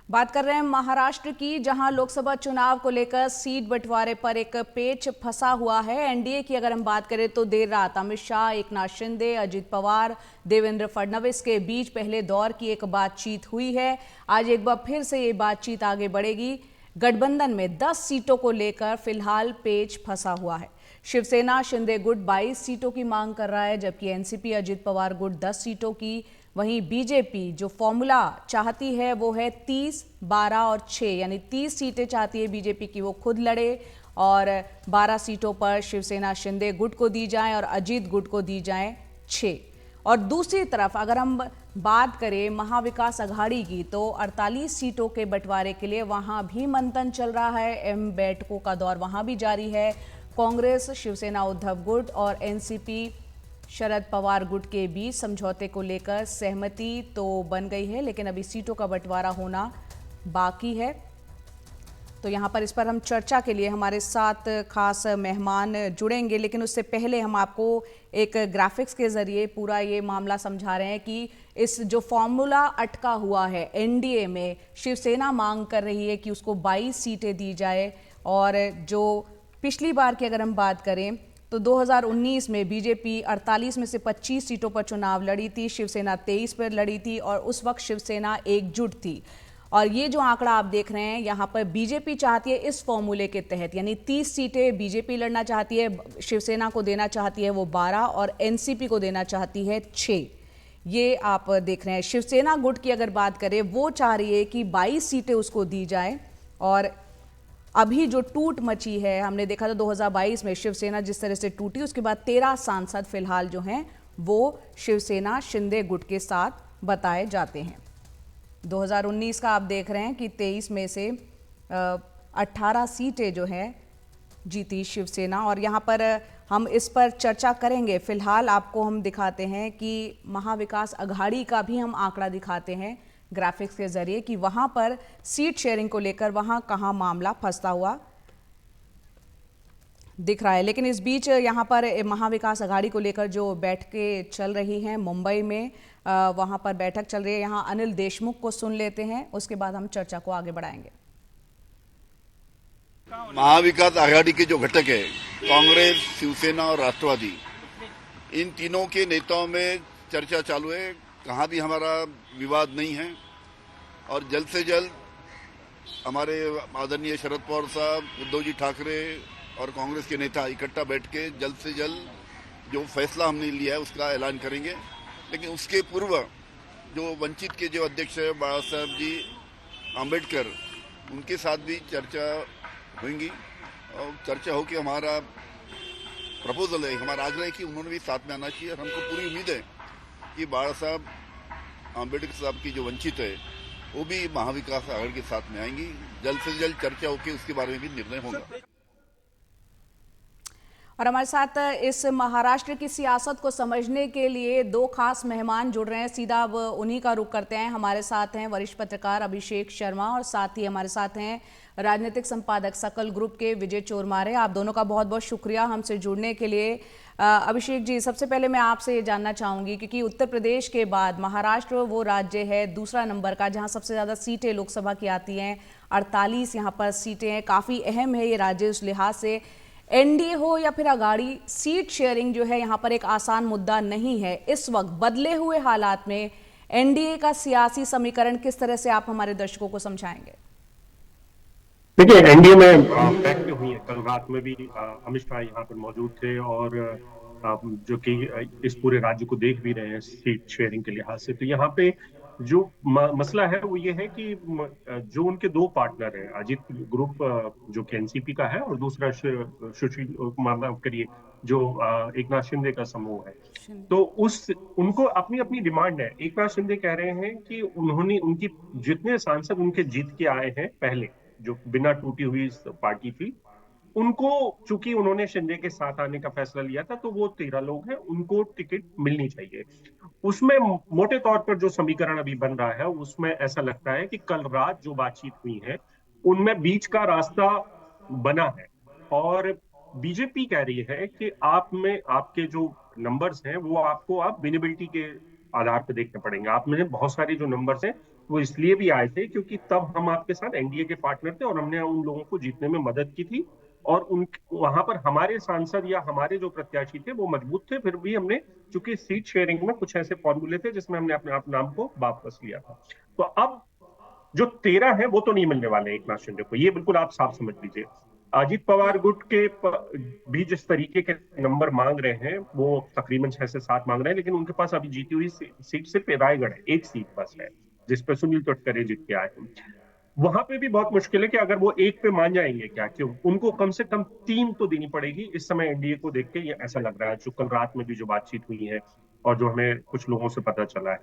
बात कर रहे हैं महाराष्ट्र की, जहां लोकसभा चुनाव को लेकर सीट बंटवारे पर एक पेच फंसा हुआ है। एनडीए की अगर हम बात करें तो देर रात अमित शाह, एकनाथ शिंदे, अजित पवार, देवेंद्र फडणवीस के बीच पहले दौर की एक बातचीत हुई है। आज एक बार फिर से ये बातचीत आगे बढ़ेगी। गठबंधन में 10 सीटों को लेकर फिलहाल पेच फंसा हुआ है। शिवसेना शिंदे गुट 22 सीटों की मांग कर रहा है, जबकि एनसीपी अजित पवार गुट 10 सीटों की। वहीं बीजेपी जो फॉर्मूला चाहती है वो है 30, 12 और 6, यानी 30 सीटें चाहती है बीजेपी की वो खुद लड़े और 12 सीटों पर शिवसेना शिंदे गुट को दी जाए और अजीत गुट को दी जाए 6। और दूसरी तरफ अगर हम बात करें महाविकास अघाड़ी की, तो 48 सीटों के बंटवारे के लिए वहां भी मंथन चल रहा है। एम बैठकों का दौर वहां भी जारी है। कांग्रेस, शिवसेना उद्धव गुट और एनसीपी शरद पवार गुट के बीच समझौते को लेकर सहमति तो बन गई है, लेकिन अभी सीटों का बंटवारा होना बाकी है। तो यहाँ पर इस पर हम चर्चा के लिए हमारे साथ खास मेहमान जुड़ेंगे, लेकिन उससे पहले हम आपको एक ग्राफिक्स के जरिए पूरा ये मामला समझा रहे हैं कि इस जो फॉर्मूला अटका हुआ है एनडीए में, शिवसेना मांग कर रही है कि उसको 22 सीटें दी जाए। और जो पिछली बार की अगर हम बात करें तो 2019 में बीजेपी 48 में से 25 सीटों पर चुनाव लड़ी थी, शिवसेना 23 पर लड़ी थी और उस वक्त शिवसेना एकजुट थी। और ये जो आंकड़ा आप देख रहे हैं यहाँ पर, बीजेपी चाहती है इस फॉर्मूले के तहत, यानी 30 सीटें बीजेपी लड़ना चाहती है, शिवसेना को देना चाहती है वो 12 और एनसीपी को देना चाहती है 6। ये आप देख रहे हैं। शिवसेना गुट की अगर बात करें, वो चाह रही है कि 22 सीटें उसको दी जाए। और अभी जो टूट मची है, हमने देखा था 2022 में शिवसेना जिस तरह से टूटी, उसके बाद 13 सांसद फिलहाल जो हैं वो शिवसेना शिंदे गुट के साथ बताए जाते हैं। 2019 का आप देख रहे हैं कि 23 में से 18 सीटें जो हैं जीती शिवसेना। और यहाँ पर हम इस पर चर्चा करेंगे। फिलहाल आपको हम दिखाते हैं कि महाविकास अघाड़ी का भी हम आंकड़ा दिखाते हैं ग्राफिक्स के जरिए कि वहां पर सीट शेयरिंग को लेकर वहां कहां मामला फंसता हुआ दिख रहा है। लेकिन इस बीच यहां पर महाविकास अघाड़ी को लेकर जो बैठकें चल रही हैं मुंबई में, वहां पर बैठक चल रही है। यहां अनिल देशमुख को सुन लेते हैं, उसके बाद हम चर्चा को आगे बढ़ाएंगे। महाविकास आघाड़ी के जो घटक है, कांग्रेस, शिवसेना और राष्ट्रवादी, इन तीनों के नेताओं में चर्चा चालू है। कहाँ भी हमारा विवाद नहीं है और जल्द से जल्द हमारे आदरणीय शरद पवार साहब, उद्धव जी ठाकरे और कांग्रेस के नेता इकट्ठा बैठ के जल्द से जल्द जो फैसला हमने लिया है उसका ऐलान करेंगे। लेकिन उसके पूर्व जो वंचित के जो अध्यक्ष है बाबा साहब जी आम्बेडकर, उनके साथ भी चर्चा होंगी और चर्चा हो कि हमारा प्रपोजल है, हमारा आग्रह है कि उन्होंने भी साथ में आना चाहिए। और हमको पूरी उम्मीद है कि बाबा साहब आम्बेडकर साहब की जो वंचित है वो भी महाविकास आघाड़ी के साथ में आएंगी। जल्द से जल्द चर्चा होकर उसके बारे में भी निर्णय होगा। और हमारे साथ इस महाराष्ट्र की सियासत को समझने के लिए दो खास मेहमान जुड़ रहे हैं। सीधा अब उन्हीं का रुख करते हैं। हमारे साथ हैं वरिष्ठ पत्रकार अभिषेक शर्मा और साथ ही हमारे साथ हैं राजनीतिक संपादक सकल ग्रुप के विजय चोरमारे। आप दोनों का बहुत बहुत शुक्रिया हमसे जुड़ने के लिए। अभिषेक जी, सबसे पहले मैं आपसे ये जानना चाहूंगी, क्योंकि उत्तर प्रदेश के बाद महाराष्ट्र वो राज्य है दूसरा नंबर का जहां सबसे ज़्यादा सीटें लोकसभा की आती हैं। 48 यहाँ पर सीटें हैं, काफ़ी अहम है ये राज्य उस लिहाज से। एनडीए हो या फिर अघाड़ी, सीट शेयरिंग जो है यहाँ पर एक आसान मुद्दा नहीं है। इस वक्त बदले हुए हालात में एनडीए का सियासी समीकरण किस तरह से आप हमारे दर्शकों को समझाएंगे? देखिए, एनडीए में बैठकें हुई हैं। कल रात में भी अमित शाह यहाँ पर मौजूद थे और जो कि इस पूरे राज्य को देख भी रहे हैं सीट शेयरिंग के लिहाज से। तो यहाँ पे जो मसला है वो ये है कि जो उनके दो पार्टनर हैं, अजीत ग्रुप जो कि एनसीपी का है और दूसरा सुशील माफ करिए जो एकनाथ शिंदे का समूह है। तो उनको अपनी अपनी डिमांड है। एकनाथ शिंदे कह रहे हैं कि उन्होंने उनकी जितने सांसद उनके जीत के आए हैं पहले, जो बिना टूटी हुई पार्टी थी, उनको चूंकि उन्होंने शिंदे के साथ आने का फैसला लिया था, तो वो 13 लोग हैं, उनको टिकट मिलनी चाहिए। उसमें मोटे तौर पर जो समीकरण अभी बन रहा है उसमें ऐसा लगता है कि कल रात जो बातचीत हुई है उनमें बीच का रास्ता बना है। और बीजेपी कह रही है कि आप में आपके जो नंबर्स हैं वो आपको आप विनेबिलिटी के आधार पर देखने पड़ेंगे। आप में बहुत सारे जो नंबर्स हैं वो इसलिए भी आए थे क्योंकि तब हम आपके साथ एनडीए के पार्टनर थे और हमने उन लोगों को जीतने में मदद की थी। और उन वहां पर हमारे सांसद या हमारे जो प्रत्याशी थे वो मजबूत थे, फिर भी हमने, चूंकि सीट शेयरिंग में कुछ ऐसे फॉर्मूले थे जिसमें हमने अपने आप नाम को वापस लिया था। तो अब जो 13 है वो तो नहीं मिलने वाले एक नाथ शिंदे को, ये बिल्कुल आप साफ समझ लीजिए। अजीत पवार गुट के भी जिस तरीके के नंबर मांग रहे हैं, वो तकरीबन 6 से 7 मांग रहे हैं, लेकिन उनके पास अभी जीती हुई सीट सिर्फ रायगढ़ है, एक सीट बस है जिसपे सुनील तटकरे जीत के आए हैं। वहां पे भी बहुत मुश्किल है कि अगर वो एक पे मान जाएंगे क्या, क्यों उनको कम से कम 3 तो देनी पड़ेगी इस समय एनडीए को देख के, ये ऐसा लग रहा है जो कल रात में भी जो बातचीत हुई है और जो हमें कुछ लोगों से पता चला है।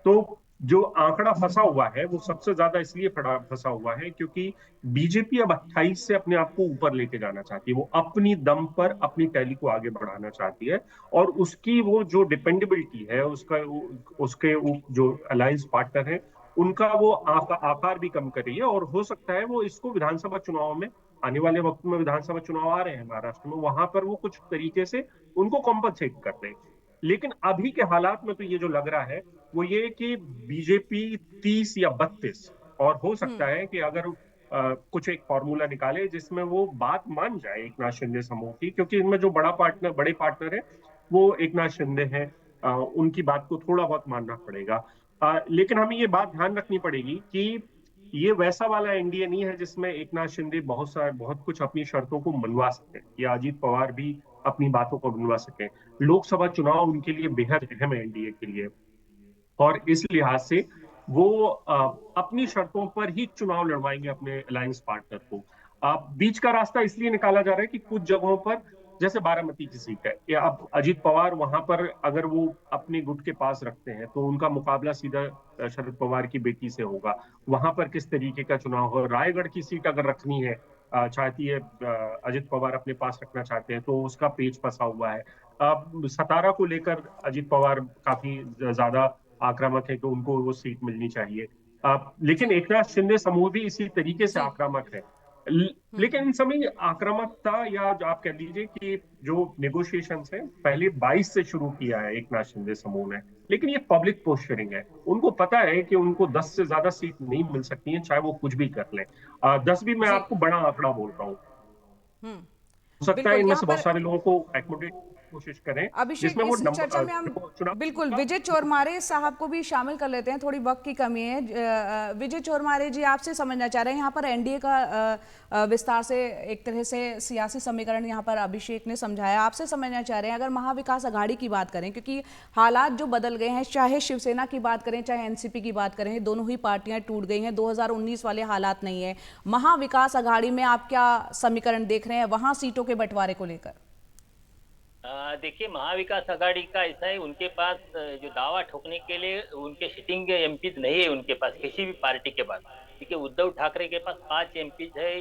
तो जो आंकड़ा फंसा हुआ है वो सबसे ज्यादा इसलिए फंसा हुआ है क्योंकि बीजेपी अब 28 से अपने आप को ऊपर लेके जाना चाहती है, वो अपनी दम पर अपनी टैली को आगे बढ़ाना चाहती है। और उसकी वो जो डिपेंडेबिलिटी है, उसके जो अलायंस पार्टनर है उनका वो आकार भी कम कर रही है। और हो सकता है वो इसको विधानसभा चुनाव में, आने वाले वक्त में विधानसभा चुनाव आ रहे हैं महाराष्ट्र में, वहां पर वो कुछ तरीके से उनको कॉम्पनसेट कर दे। लेकिन अभी के हालात में तो ये जो लग रहा है वो ये कि बीजेपी 30 या 32, और हो सकता है कि अगर कुछ एक फॉर्मूला निकाले जिसमें वो बात मान जाए एक नाथ शिंदे समूह की, क्योंकि इनमें जो बड़े पार्टनर है वो एक नाथ शिंदे हैं, उनकी बात को थोड़ा बहुत मानना पड़ेगा। लेकिन हमें ये बात ध्यान रखनी पड़ेगी कि ये वैसा वाला एनडीए नहीं है जिसमें एक नाथ शिंदे बहुत कुछ अपनी शर्तों को मनवा सके या अजीत पवार भी अपनी बातों को मनवा सके। लोकसभा चुनाव उनके लिए बेहद अहम है एनडीए के लिए, और इस लिहाज से वो अपनी शर्तों पर ही चुनाव लड़वाएंगे अपने अलायंस पार्टनर को। बीच का रास्ता इसलिए निकाला जा रहा है कि कुछ जगहों पर, जैसे बारामती की सीट है, या अब अजीत पवार वहां पर अगर वो अपने गुट के पास रखते हैं तो उनका मुकाबला सीधा शरद पवार की बेटी से होगा। वहां पर किस तरीके का चुनाव हो, रायगढ़ की सीट अगर रखनी है, चाहती है अजित पवार अपने पास रखना चाहते हैं, तो उसका पेच फंसा हुआ है। सतारा को लेकर अजित पवार काफी ज्यादा आक्रामक है कि उनको वो सीट मिलनी चाहिए। लेकिन जी। एकनाथ शिंदे समूह भी इसी तरीके से जी। आक्रामक है। लेकिन इन समय आक्रामकता, या जो आप कह लीजिए कि जो नेगोशिएशंस है, पहले 22 से शुरू किया है एक नाथ शिंदे समूह ने, लेकिन ये पब्लिक पोस्चरिंग है। उनको पता है कि उनको 10 से ज्यादा सीट नहीं मिल सकती है चाहे वो कुछ भी कर लें। 10 भी मैं जी। आपको बड़ा आंकड़ा बोल रहा हूँ, हो सकता है बिल्कुल इनमें यहाँ से बहुत पर सारे लोगों को एकोमोडेट कोशिश करें अभिषेक, जिसमें वो इस चर्चा नंबर में हम जो चुनाव बिल्कुल होगा विजय उसमें। चोरमारे साहब को भी शामिल कर लेते हैं, थोड़ी वक्त की कमी है। विजय चोरमारे जी, आपसे समझना चाह रहे हैं यहाँ पर एनडीए का विस्तार से एक तरह से सियासी समीकरण यहाँ पर अभिषेक ने समझाया, आपसे समझना चाह रहे हैं अगर महाविकास अघाड़ी की बात करें, क्योंकि हालात जो बदल गए हैं, चाहे शिवसेना की बात करें चाहे एनसीपी की बात करें, दोनों ही पार्टियां टूट गई हैं, 2019 वाले हालात नहीं है। महाविकास अघाड़ी में आप क्या समीकरण देख रहे हैं वहां सीटों के बंटवारे को लेकर? देखिए, महाविकास आघाड़ी का ऐसा है, उनके पास जो दावा ठोकने के लिए उनके सिटिंग एमपीज नहीं है उनके पास, किसी भी पार्टी के पास। देखिए, उद्धव ठाकरे के पास 5 एमपीज है,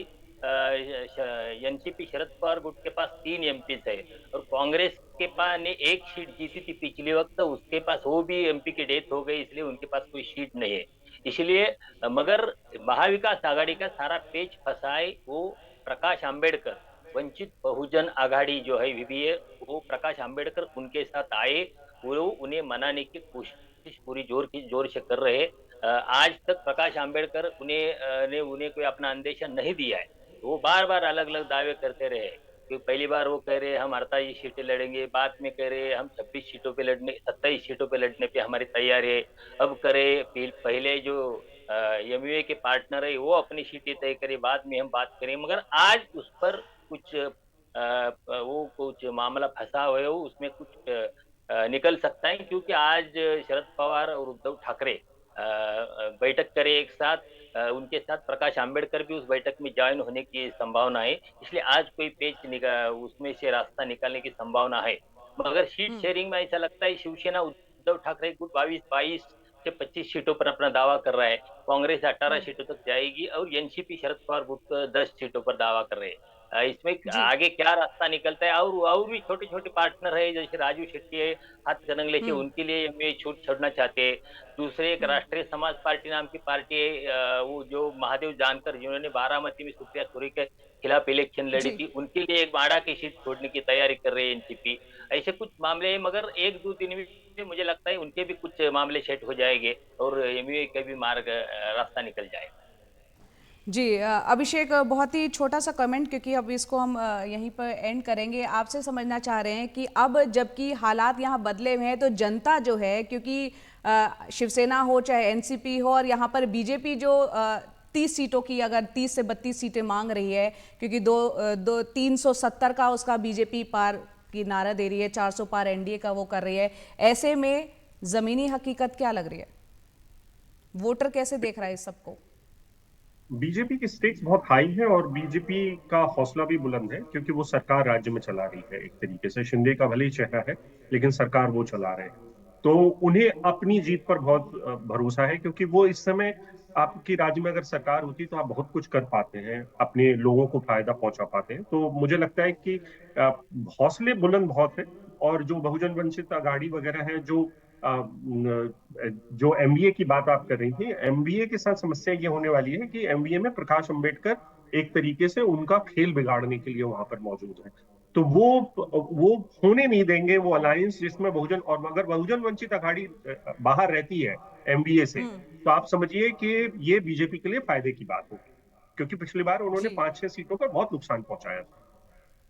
एनसीपी शरद पवार गुट के पास 3 एमपीज है, और कांग्रेस के पास ने एक सीट जीती थी पिछले वक्त, तो उसके पास वो भी एमपी की डेथ हो गई, इसलिए उनके पास कोई सीट नहीं है। इसलिए मगर महाविकास आघाड़ी का सारा पेच फंसा है वो प्रकाश आंबेडकर, वंचित बहुजन आघाड़ी जो है वीवीए, वो प्रकाश आंबेडकर उनके साथ आए, वो उन्हें मनाने की कोशिश पूरी जोर से कर रहे हैं। आज तक प्रकाश आंबेडकर उन्हें कोई अपना अंदेशा नहीं दिया है। वो बार बार अलग अलग दावे करते रहे कि पहली बार वो कह रहे हम 28 सीटें लड़ेंगे, बाद में कह रहे हम 26 सीटों पे लड़ने 27 सीटों पे लड़ने पे हमारी तैयारी है। अब करे पहले जो एमयूए के पार्टनर है वो अपनी सीटें तय करे, बाद में हम बात करें, मगर आज उस पर कुछ वो कुछ मामला फंसा हुआ है, उसमें कुछ निकल सकता है, क्योंकि आज शरद पवार और उद्धव ठाकरे बैठक करे एक साथ, उनके साथ प्रकाश आंबेडकर भी उस बैठक में ज्वाइन होने की संभावना है। इसलिए आज कोई उसमें से रास्ता निकालने की संभावना है। मगर सीट शेयरिंग में ऐसा लगता है शिवसेना उद्धव ठाकरे गुट 22 से 25 सीटों पर अपना दावा कर रहा है, कांग्रेस 18 सीटों तक जाएगी, और एनसीपी शरद पवार गुट 10 सीटों पर दावा कर रहे हैं। इसमें जी। आगे क्या रास्ता निकलता है, और भी छोटे छोटे पार्टनर है, जैसे राजू शेट्टी है हातकणंगलेचे, हम्म। उनके लिए ये छूट छोड़ना चाहते हैं। दूसरे एक हम्म। राष्ट्रीय समाज पार्टी नाम की पार्टी है, वो जो महादेव जानकर जिन्होंने बारामती में सुप्रिया सुरे के खिलाफ इलेक्शन लड़ी जी। थी, उनके लिए एक बाड़ा की सीट छोड़ने की तैयारी कर रही है एनसीपी। ऐसे कुछ मामले हैं, मगर एक दो दिन में मुझे लगता है उनके भी कुछ मामले सेट हो जाएंगे और एमयूए का भी मार्ग रास्ता निकल जाएगा। जी अभिषेक बहुत ही छोटा सा कमेंट, क्योंकि अब इसको हम यहीं पर एंड करेंगे। आपसे समझना चाह रहे हैं कि अब जबकि हालात यहाँ बदले हुए हैं, तो जनता जो है, क्योंकि शिवसेना हो चाहे एनसीपी हो, और यहाँ पर बीजेपी जो 30 सीटों की अगर 30 से 32 सीटें मांग रही है, क्योंकि 370 का उसका बीजेपी पार की नारा दे रही है, 400 पार एनडीए का वो कर रही है, ऐसे में जमीनी हकीकत क्या लग रही है? वोटर कैसे देख रहा है इस सबको? बीजेपी की स्टेक्स बहुत हाई है और बीजेपी का हौसला भी बुलंद है, क्योंकि वो सरकार राज्य में चला रही है। एक तरीके से शिंदे का भले ही चेहरा है, लेकिन सरकार वो चला रहे हैं। तो उन्हें अपनी जीत पर बहुत भरोसा है, क्योंकि वो इस समय आपकी राज्य में अगर सरकार होती तो आप बहुत कुछ कर पाते हैं, अपने लोगों को फायदा पहुंचा पाते हैं। तो मुझे लगता है कि अ, हौसले बुलंद बहुत है। और जो बहुजन वंचित अघाड़ी वगैरह है, जो एमबीए की बात आप कर रही थी, एमबीए के साथ समस्या ये होने वाली है कि एमबीए में प्रकाश अंबेडकर एक तरीके से उनका खेल बिगाड़ने के लिए वहां पर मौजूद है। तो वो होने नहीं देंगे वो अलायंस जिसमें बहुजन, और अगर बहुजन वंचित अघाड़ी बाहर रहती है एमबीए से, तो आप समझिए कि ये बीजेपी के लिए फायदे की बात होगी, क्योंकि पिछली बार उन्होंने जी 5-6 सीटों पर बहुत नुकसान पहुंचाया था।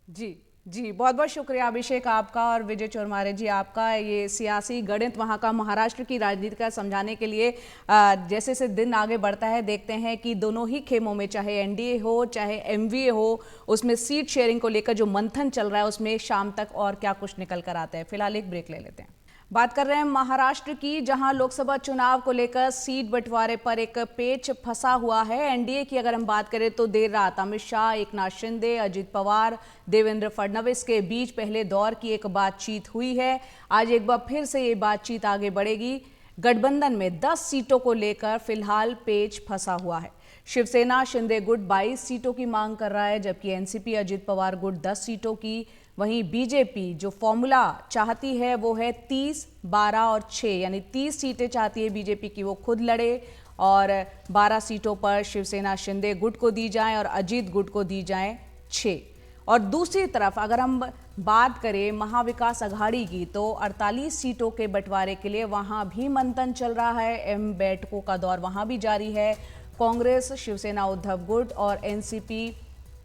जी जी, बहुत बहुत शुक्रिया अभिषेक आपका, और विजय चौरमारे जी आपका, ये सियासी गणित वहाँ का, महाराष्ट्र की राजनीति का समझाने के लिए। जैसे जैसे दिन आगे बढ़ता है, देखते हैं कि दोनों ही खेमों में, चाहे एनडीए हो चाहे एमवीए हो, उसमें सीट शेयरिंग को लेकर जो मंथन चल रहा है, उसमें शाम तक और क्या कुछ निकल कर आता है। फिलहाल एक ब्रेक ले लेते हैं। बात कर रहे हैं महाराष्ट्र की, जहां लोकसभा चुनाव को लेकर सीट बंटवारे पर एक पेच फंसा हुआ है। एनडीए की अगर हम बात करें तो देर रात अमित शाह, एकनाथ शिंदे, अजित पवार, देवेंद्र फडणवीस के बीच पहले दौर की एक बातचीत हुई है। आज एक बार फिर से ये बातचीत आगे बढ़ेगी। गठबंधन में 10 सीटों को लेकर फिलहाल पेच फंसा हुआ है। शिवसेना शिंदे गुट 22 सीटों की मांग कर रहा है, जबकि एनसीपी अजित पवार गुट 10 सीटों की। वहीं बीजेपी जो फॉर्मूला चाहती है वो है 30, 12 और 6, यानी 30 सीटें चाहती है बीजेपी की वो खुद लड़े, और 12 सीटों पर शिवसेना शिंदे गुट को दी जाए और अजीत गुट को दी जाए 6। और दूसरी तरफ अगर हम बात करें महाविकास अघाड़ी की, तो 48 सीटों के बंटवारे के लिए वहां भी मंथन चल रहा है। एम बैठकों का दौर वहां भी जारी है। कांग्रेस, शिवसेना उद्धव गुट और एनसीपी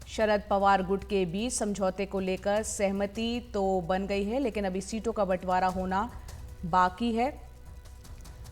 शरद पवार गुट के बीच समझौते को लेकर सहमति तो बन गई है, लेकिन अभी सीटों का बंटवारा होना बाकी है।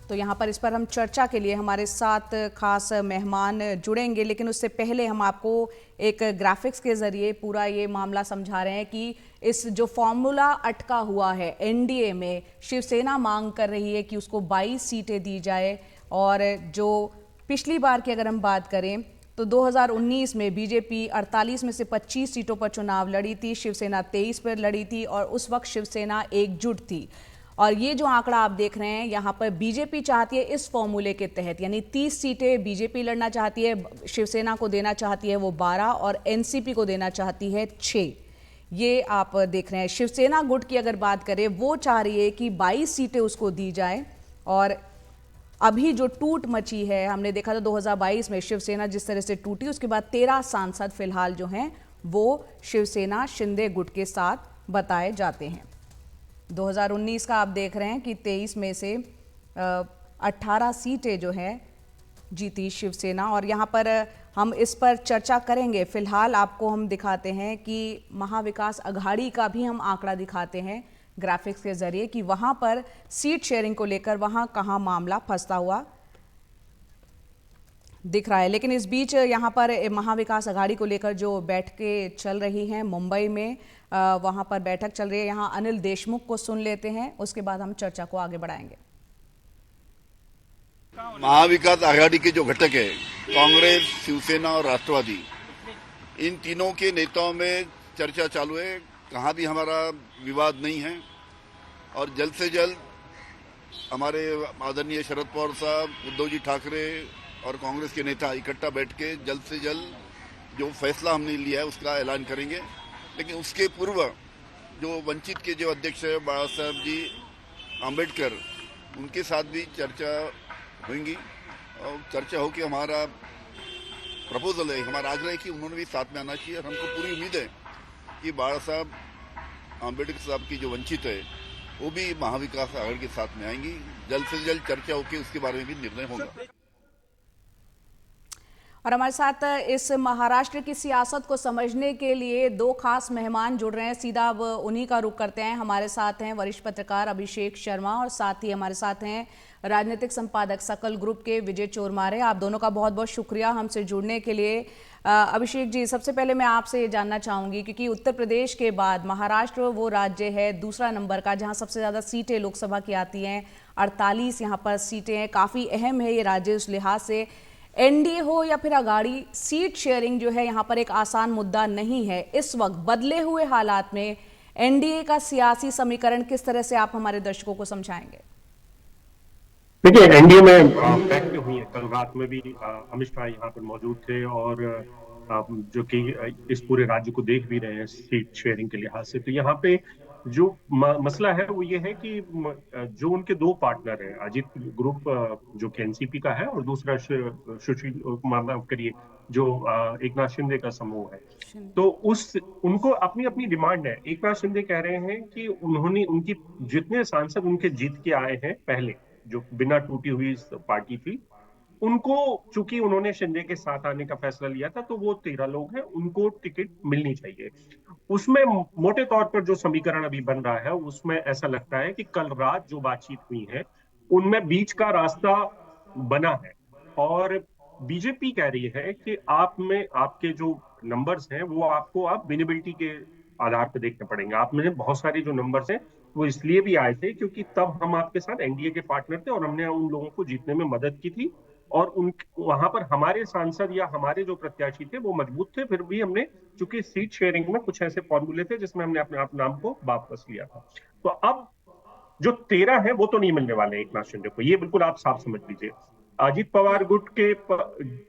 तो यहाँ पर इस पर हम चर्चा के लिए हमारे साथ खास मेहमान जुड़ेंगे, लेकिन उससे पहले हम आपको एक ग्राफिक्स के जरिए पूरा ये मामला समझा रहे हैं कि इस जो फॉर्मूला अटका हुआ है एनडीए में, शिवसेना मांग कर रही है कि उसको 22 सीटें दी जाए, और जो पिछली बार की अगर हम बात करें तो 2019 में बीजेपी 48 में से 25 सीटों पर चुनाव लड़ी थी, शिवसेना 23 पर लड़ी थी, और उस वक्त शिवसेना एकजुट थी। और ये जो आंकड़ा आप देख रहे हैं यहाँ पर, बीजेपी चाहती है इस फॉर्मूले के तहत, यानी 30 सीटें बीजेपी लड़ना चाहती है, शिवसेना को देना चाहती है वो 12, और एनसीपी को देना चाहती है 6। ये आप देख रहे हैं। शिवसेना गुट की अगर बात करें, वो चाह रही है कि 22 सीटें उसको दी जाए। और अभी जो टूट मची है, हमने देखा था 2022 में शिवसेना जिस तरह से टूटी, उसके बाद 13 सांसद फिलहाल जो हैं वो शिवसेना शिंदे गुट के साथ बताए जाते हैं। 2019 का आप देख रहे हैं कि 23 में से 18 सीटें जो हैं जीती शिवसेना, और यहाँ पर हम इस पर चर्चा करेंगे। फिलहाल आपको हम दिखाते हैं कि महाविकास अघाड़ी का भी हम आंकड़ा दिखाते हैं ग्राफिक्स के जरिए कि वहां पर सीट शेयरिंग को लेकर वहां कहां मामला फंसता हुआ दिख रहा है। लेकिन इस बीच यहां पर महाविकास अघाड़ी को लेकर जो बैठकें चल रही हैं मुंबई में, वहां पर बैठक चल रही है। यहां अनिल देशमुख को सुन लेते हैं, उसके बाद हम चर्चा को आगे बढ़ाएंगे। महाविकास आघाड़ी के जो घटक है, कांग्रेस, शिवसेना और राष्ट्रवादी, इन तीनों के नेताओं में चर्चा चालू है। कहाँ भी हमारा विवाद नहीं है, और जल्द से जल्द हमारे आदरणीय शरद पवार साहब, उद्धव जी ठाकरे और कांग्रेस के नेता इकट्ठा बैठ के जल्द से जल्द जो फैसला हमने लिया है उसका ऐलान करेंगे। लेकिन उसके पूर्व जो वंचित के जो अध्यक्ष है बाबा साहब जी आम्बेडकर, उनके साथ भी चर्चा होंगी और चर्चा हो कि हमारा प्रपोजल है, हमारा आग्रह है कि उन्होंने भी साथ में आना चाहिए। और हमको पूरी उम्मीद है कि बाबा साहब आम्बेडकर साहब की जो वंचित है वो भी महाविकास आघाड़ी के साथ में आएंगी। जल्द से जल्द चर्चा होकर उसके बारे में भी निर्णय होगा। और हमारे साथ इस महाराष्ट्र की सियासत को समझने के लिए दो खास मेहमान जुड़ रहे हैं। सीधा अब उन्हीं का रुख करते हैं। हमारे साथ हैं वरिष्ठ पत्रकार अभिषेक शर्मा और साथ ही हमारे साथ हैं राजनीतिक संपादक सकल ग्रुप के विजय चोरमारे। आप दोनों का बहुत बहुत शुक्रिया हमसे जुड़ने के लिए। अभिषेक जी, सबसे पहले मैं आपसे ये जानना चाहूँगी, क्योंकि उत्तर प्रदेश के बाद महाराष्ट्र वो राज्य है दूसरा नंबर का जहाँ सबसे ज़्यादा सीटें लोकसभा की आती हैं। 48 यहाँ पर सीटें हैं, काफ़ी अहम है ये राज्य उस लिहाज से। एनडीए हो या फिर अगाड़ी, सीट शेयरिंग जो है यहाँ पर एक आसान मुद्दा नहीं है। इस वक्त बदले हुए हालात में एनडीए का सियासी समीकरण किस तरह से आप हमारे दर्शकों को समझाएंगे? देखिए, एनडीए में फैक्ट हुई है। कल रात में भी अमित शाह यहाँ पर मौजूद थे और जो कि इस पूरे राज्य को देख भी रहे हैं सीट शेयरिंग के लिहाज से। तो यहाँ पे जो मसला है वो ये है कि जो उनके दो पार्टनर हैं, अजीत ग्रुप जो कि एनसीपी का है और दूसरा सुशील माफ करिए जो एकनाथ शिंदे का समूह है, तो उनको अपनी अपनी डिमांड है। एकनाथ शिंदे कह रहे हैं कि उनकी जितने सांसद उनके जीत के आए हैं पहले, जो बिना टूटी हुई पार्टी थी, उनको चूंकि उन्होंने शिंदे के साथ आने का फैसला लिया था, तो वो 13 लोग हैं, उनको टिकट मिलनी चाहिए। उसमें मोटे तौर पर जो समीकरण अभी बन रहा है उसमें ऐसा लगता है कि कल रात जो बातचीत हुई है उनमें बीच का रास्ता बना है और बीजेपी कह रही है कि आप में आपके जो नंबर्स हैं वो आपको आप विनेबिलिटी के आधार पर देखने पड़ेंगे। आप में बहुत सारे जो नंबर्स हैं वो इसलिए भी आए थे क्योंकि तब हम आपके साथ एनडीए के पार्टनर थे और हमने उन लोगों को जीतने में मदद की थी और उन वहां पर हमारे सांसद या हमारे जो प्रत्याशी थे वो मजबूत थे। फिर भी हमने चूंकि सीट शेयरिंग में कुछ ऐसे फॉर्मूले थे जिसमें हमने अपने आप नाम को वापस लिया था। तो अब जो 13 है वो तो नहीं मिलने वाले एक नाथ शिंदे को, ये बिल्कुल आप साफ समझ लीजिए। अजीत पवार गुट के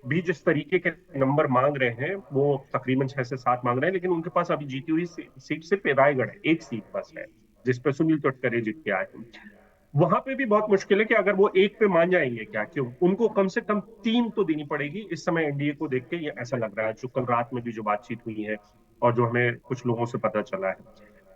भी जिस तरीके के नंबर मांग रहे हैं वो तकरीबन 6 से 7 मांग रहे हैं, लेकिन उनके पास अभी जीती हुई सीट सिर्फ रायगढ़ है, एक सीट बस है जिसपे सुनील तटकरे जीत के आए हैं। वहां पे भी बहुत मुश्किल है कि अगर वो एक पे मान जाएंगे क्या, क्यों उनको कम से कम 3 तो देनी पड़ेगी इस समय एनडीए को देख के, ये ऐसा लग रहा है जो कल रात में भी जो बातचीत हुई है और जो हमें कुछ लोगों से पता चला है।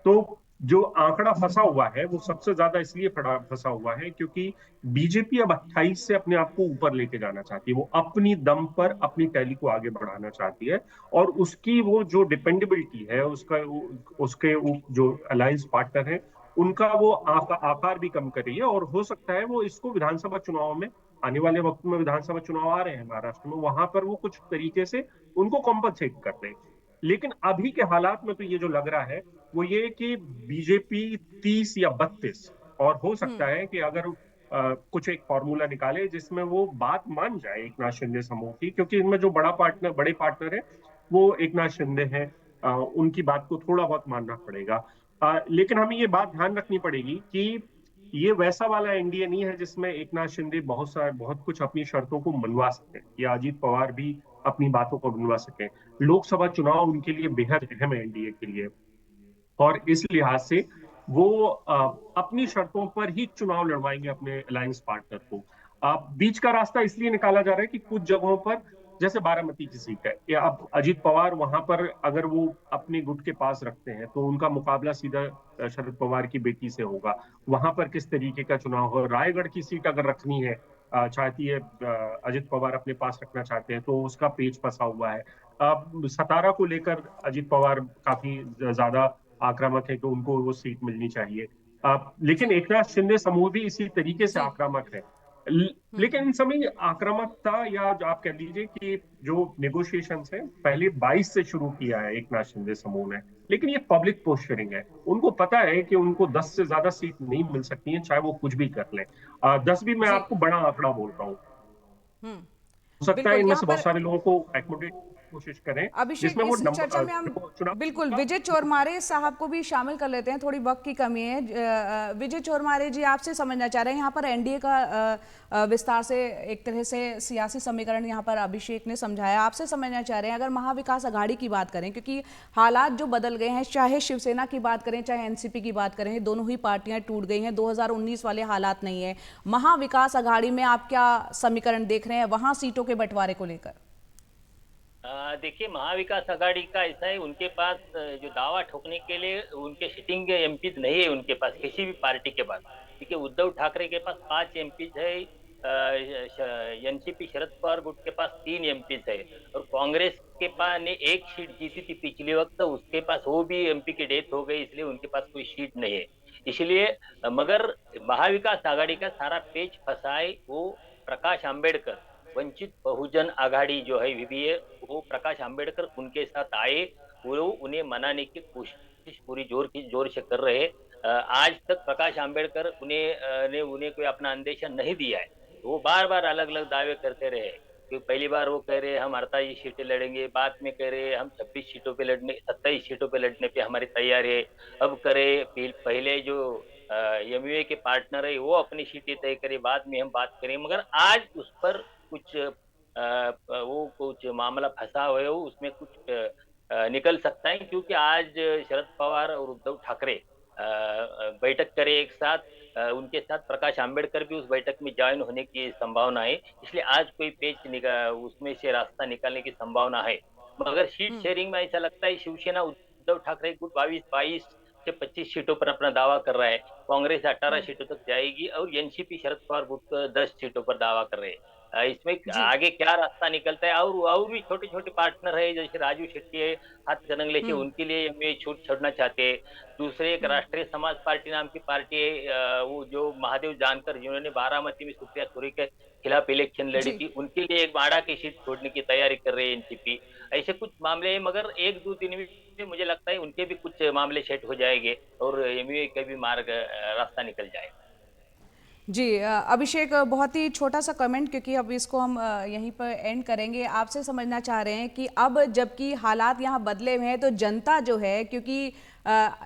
तो जो आंकड़ा फंसा हुआ है वो सबसे ज्यादा इसलिए फंसा हुआ है क्योंकि बीजेपी अब 28 से अपने आप को ऊपर लेके जाना चाहती है। वो अपनी दम पर अपनी टैली को आगे बढ़ाना चाहती है और उसकी वो जो डिपेंडेबिलिटी है उसके जो अलायंस पार्टनर है उनका वो आकार भी कम कर रही है। और हो सकता है वो इसको विधानसभा चुनाव में, आने वाले वक्त में विधानसभा चुनाव आ रहे हैं महाराष्ट्र में, वहां पर वो कुछ तरीके से उनको कॉम्पनसेट कर दें। लेकिन अभी के हालात में तो ये जो लग रहा है वो ये कि बीजेपी 30 या 32, और हो सकता है कि अगर कुछ एक फॉर्मूला निकाले जिसमें वो बात मान जाए एक नाथ शिंदे समूह की, क्योंकि इनमें जो बड़े पार्टनर है वो एक नाथ शिंदे हैं, उनकी बात को थोड़ा बहुत मानना पड़ेगा। लेकिन हमें ये बात ध्यान रखनी पड़ेगी कि ये वैसा वाला एनडीए नहीं है जिसमें एक नाथ शिंदे बहुत कुछ अपनी शर्तों को मनवा सके या अजीत पवार भी अपनी बातों को मनवा सके। लोकसभा चुनाव उनके लिए बेहद अहम है एनडीए के लिए और इस लिहाज से वो अपनी शर्तों पर ही चुनाव लड़वाएंगे अपने अलायंस पार्टनर को। बीच का रास्ता इसलिए निकाला जा रहा है कि कुछ जगहों पर, जैसे बारामती की सीट है, या अब अजीत पवार वहां पर अगर वो अपने गुट के पास रखते हैं तो उनका मुकाबला सीधा शरद पवार की बेटी से होगा। वहां पर किस तरीके का चुनाव हो। रायगढ़ की सीट अगर रखनी है, चाहती है अजीत पवार अपने पास रखना चाहते हैं, तो उसका पेच फंसा हुआ है। सतारा को लेकर अजीत पवार काफी ज्यादा आक्रामक है कि उनको वो सीट मिलनी चाहिए। लेकिन एकनाथ शिंदे समूह भी इसी तरीके से आक्रामक है। लेकिन इन समय आक्रामकता, या जो आप कह लीजिए कि जो नेगोशिएशंस है, पहले 22 से शुरू किया है एकनाथ शिंदे समूह ने, लेकिन ये पब्लिक पोस्चरिंग है। उनको पता है कि उनको 10 से ज्यादा सीट नहीं मिल सकती है चाहे वो कुछ भी कर लें। 10 भी मैं आपको बड़ा आंकड़ा बोल रहा हूँ। सकता है बिल्कुल इनमें यहाँ से बहुत पर सारे लोगों को एकोमोडेट कोशिश करें, अभिषेक, जिसमें वो इस चर्चा में हम चुनाव बिल्कुल विजय चोरमारे साहब को भी शामिल कर लेते हैं, थोड़ी वक्त की कमी है। विजय चोरमारे जी, आपसे समझना चाह रहे हैं यहाँ पर एनडीए का विस्तार से एक तरह से सियासी समीकरण यहाँ पर अभिषेक ने समझाया, आपसे समझना चाह रहे हैं अगर महाविकास आघाड़ी की बात करें, क्योंकि हालात जो बदल गए हैं, चाहे शिवसेना की बात करें चाहे एनसीपी की बात करें, दोनों ही पार्टियां टूट गई हैं, 2019 वाले हालात नहीं है। महाविकास आघाड़ी में आप क्या समीकरण देख रहे हैं वहां सीटों के बंटवारे को लेकर? देखिए, महाविकास आघाड़ी का ऐसा है, उनके पास जो दावा ठोकने के लिए उनके सिटिंग एमपी नहीं है उनके पास, किसी भी पार्टी के पास। देखिए, उद्धव ठाकरे के पास 5 एमपी है, एनसीपी शरद पवार गुट के पास 3 एमपी है, और कांग्रेस के पास ने एक सीट जीती थी पिछले वक्त, उसके पास वो भी एमपी की डेथ हो गई, इसलिए उनके पास कोई सीट नहीं है। इसलिए मगर महाविकास आघाड़ी का सारा पेच फंसा है वो प्रकाश आंबेडकर, वंचित बहुजन आघाड़ी जो है वीवीए, वो प्रकाश आंबेडकर उनके साथ आए, वो उन्हें मनाने की कोशिश पूरी जोर से कर रहे हैं। आज तक प्रकाश आंबेडकर उन्हें कोई अपना अंदेशा नहीं दिया है। वो बार बार अलग अलग दावे करते रहे कि पहली बार वो कह रहे हम 28 सीटें लड़ेंगे, बाद में कह रहे हम 26 सीटों पे लड़ने 27 सीटों पे लड़ने पे हमारी तैयारी है। अब करे पहले जो एमयूए के पार्टनर है वो अपनी सीटें तय करे, बाद में हम बात करें, मगर आज उस पर कुछ वो कुछ मामला फंसा हुआ है, उसमें कुछ निकल सकता है, क्योंकि आज शरद पवार और उद्धव ठाकरे बैठक करे एक साथ, उनके साथ प्रकाश आंबेडकर भी उस बैठक में ज्वाइन होने की संभावना है, इसलिए आज कोई उसमें से रास्ता निकालने की संभावना है। मगर सीट शेयरिंग में ऐसा लगता है शिवसेना उद्धव ठाकरे गुट 22 से 25 सीटों पर अपना दावा कर रहा है, कांग्रेस 18 सीटों तक जाएगी, और एनसीपी शरद पवार गुट 10 सीटों पर दावा कर रहे हैं। इसमें जी। आगे क्या रास्ता निकलता है, और भी छोटे छोटे पार्टनर है, जैसे राजू शेट्टी है, हाथ कनंगले से, उनके लिए हमें छूट छोड़ना चाहते हैं। दूसरे एक राष्ट्रीय समाज पार्टी नाम की पार्टी है, वो जो महादेव जानकर, जिन्होंने बारामती में सुप्रिया सुरे के खिलाफ इलेक्शन लड़ी जी थी, उनके लिए एक बाड़ा की सीट छोड़ने की तैयारी कर रही है एनसीपी। ऐसे कुछ मामले हैं, मगर 1-2 दिन में मुझे लगता है उनके भी कुछ मामले सेट हो जाएंगे, और एमयूए का भी मार्ग रास्ता निकल जाएगा। जी, अभिषेक, बहुत ही छोटा सा कमेंट, क्योंकि अब इसको हम यहीं पर एंड करेंगे। आपसे समझना चाह रहे हैं कि अब जबकि हालात यहाँ बदले हुए हैं, तो जनता जो है, क्योंकि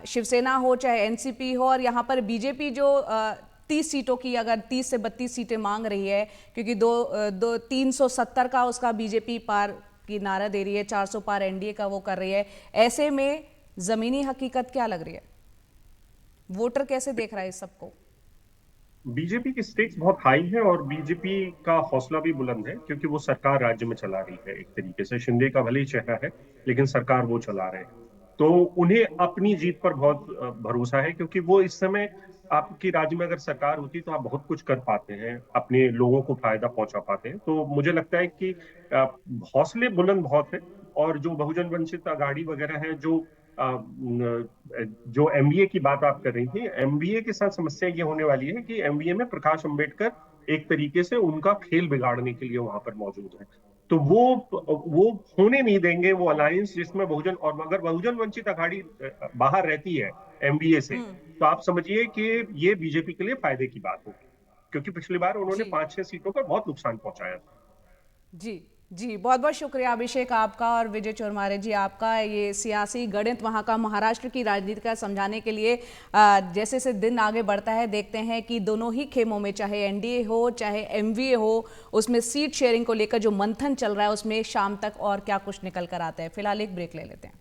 शिवसेना हो चाहे एनसीपी हो, और यहाँ पर बीजेपी जो 30 सीटों की, अगर 30 से 32 सीटें मांग रही है, क्योंकि 370 का उसका बीजेपी पार की नारा दे रही है, 400 पार एनडीए का वो कर रही है, ऐसे में जमीनी हकीकत क्या लग रही है? वोटर कैसे देख रहा है इस सबको? बीजेपी की स्टेक्स बहुत हाई है और बीजेपी का हौसला भी बुलंद है, क्योंकि वो सरकार राज्य में चला रही है। एक तरीके से शिंदे का भले ही चेहरा है, लेकिन सरकार वो चला रहे हैं, तो उन्हें अपनी जीत पर बहुत भरोसा है, क्योंकि वो इस समय, आपकी राज्य में अगर सरकार होती तो आप बहुत कुछ कर पाते हैं, अपने लोगों को फायदा पहुंचा पाते हैं। तो मुझे लगता है कि हौसले बुलंद बहुत है। और जो बहुजन वंचित आघाड़ी वगैरह है, जो एमबीए की बात आप कर रही थी, एमबीए के साथ समस्या ये होने वाली है कि एमबीए में प्रकाश अंबेडकर एक तरीके से उनका खेल बिगाड़ने के लिए वहां पर मौजूद है। तो वो होने नहीं देंगे वो अलायंस जिसमें बहुजन, और अगर बहुजन वंचित आघाड़ी बाहर रहती है एमबीए से, तो आप समझिए कि ये बीजेपी के लिए फायदे की बात होगी, क्योंकि पिछली बार उन्होंने जी 5-6 सीटों पर बहुत नुकसान पहुंचाया था। जी जी, बहुत बहुत शुक्रिया अभिषेक आपका, और विजय चोरमारे जी आपका, ये सियासी गणित वहाँ का, महाराष्ट्र की राजनीति का समझाने के लिए। जैसे जैसे दिन आगे बढ़ता है, देखते हैं कि दोनों ही खेमों में, चाहे एनडीए हो चाहे एमवीए हो, उसमें सीट शेयरिंग को लेकर जो मंथन चल रहा है, उसमें शाम तक और क्या कुछ निकल कर आता है। फिलहाल एक ब्रेक ले लेते हैं।